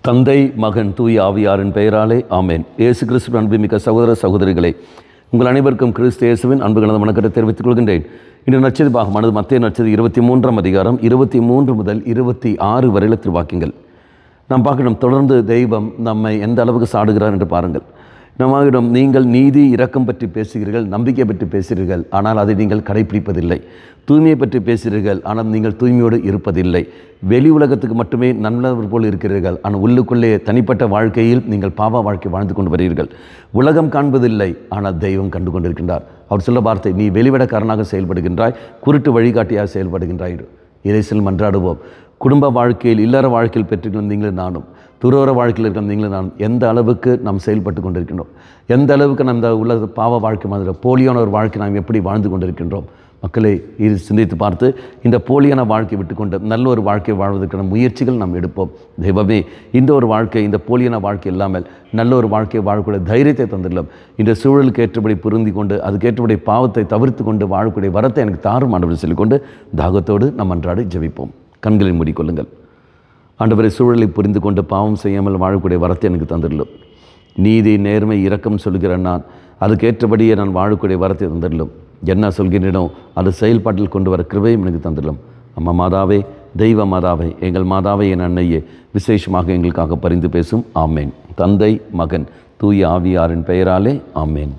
தந்தை மகன் தூய ஆவியாரின் பெயராலே ஆமேன். இயேசு கிறிஸ்துவின் அன்புமிக்க சகோதர சகோதரிகளே, உங்கள் அனைவருக்கும் கிறிஸ்து இயேசுவின் அன்பு கலந்த வணக்கத்தை தெரிவித்துக் கொள்கின்றேன். இன்று நற்செய்தி பாகமானது மத்தேயு நற்செய்தி 23ஆம் அதிகாரம் 23 முதல் 26 வரையில திருவாக்கியங்கள் நாம் பார்க்கணும். தொடர்ந்து தெய்வம் நம்மை எந்த அளவுக்கு சாடுகிறார் என்று பாருங்கள். நம்மிடம் நீங்கள் நீதி இரக்கம் பற்றி பேசுகிறீர்கள், நம்பிக்கை பற்றி பேசுகிறீர்கள், ஆனால் அதை நீங்கள் கடைபிடிப்பதில்லை. தூய்மையை பற்றி பேசுகிறீர்கள், ஆனால் நீங்கள் தூய்மையோடு இருப்பதில்லை. வெளி உலகத்துக்கு மட்டுமே நல்லவர் போல் இருக்கிறீர்கள், ஆனால் உள்ளுக்குள்ளே தனிப்பட்ட வாழ்க்கையில் நீங்கள் பாவ வாழ்க்கை வாழ்ந்து கொண்டு வருகிறீர்கள். உலகம் காண்பதில்லை, ஆனால் தெய்வம் கண்டு கொண்டிருக்கின்றார். அவர் சொல்ல வார்த்தை, நீ வெளிவிடக்காரனாக செயல்படுகின்றாய், குருட்டு வழிகாட்டியாக செயல்படுகின்றாய். இறைசில் மன்றாடுவோம். குடும்ப வாழ்க்கையில், இல்லற வாழ்க்கையில் பெற்றுக்கொண்ட நீங்களும் நானும், துறவர வாழ்க்கையில் இருக்கிற நீங்களும் நான் எந்த அளவுக்கு நாம் செயல்பட்டு கொண்டிருக்கின்றோம், எந்த அளவுக்கு நம்ம உலக பாவ வாழ்க்கை மாதிரி போலியான ஒரு வாழ்க்கை நாம் எப்படி வாழ்ந்து கொண்டிருக்கின்றோம். மக்களை இது சிந்தித்து பார்த்து இந்த போலியான வாழ்க்கை விட்டுக்கொண்டு நல்ல ஒரு வாழ்க்கை வாழ்வதற்கான முயற்சிகள் நாம் எடுப்போம். தெய்வமே, இந்த ஒரு வாழ்க்கை, இந்த போலியான வாழ்க்கை இல்லாமல் நல்ல ஒரு வாழ்க்கையை வாழக்கூடிய தைரியத்தை தந்துடலாம். இந்த சூழலுக்கு ஏற்றபடி பொருந்தி கொண்டு அதுக்கேற்றபடி பாவத்தை தவிர்த்து கொண்டு வாழக்கூடிய வரத்தை எனக்கு தாரும் ஆண்டவர் சொல்லிக்கொண்டு தாகத்தோடு நம் அன்றாடு ஜெபிப்போம். கண்களை மூடிக்கொள்ளுங்கள். ஆண்டவரை, சூழலை புரிந்து கொண்டு பாவம் செய்யாமல் வாழக்கூடிய வரத்தை எனக்கு தந்துடலும். நீதி நேர்மை இரக்கம் சொல்கிற நான் அதுக்கேற்றபடியே நான் வாழக்கூடிய வரத்தை தந்துடலும். என்ன சொல்கிறேனோ அது செயல்பாட்டில் கொண்டு வர கிருபையும் எனக்கு தந்துடலும். அம்மா மாதாவே, தெய்வ மாதாவே, எங்கள் மாதாவே, என் அன்னையே, விசேஷமாக எங்களுக்காக பரிந்து பேசும். ஆமேன். தந்தை மகன் தூய ஆவியாரின் பெயராலே ஆமேன்.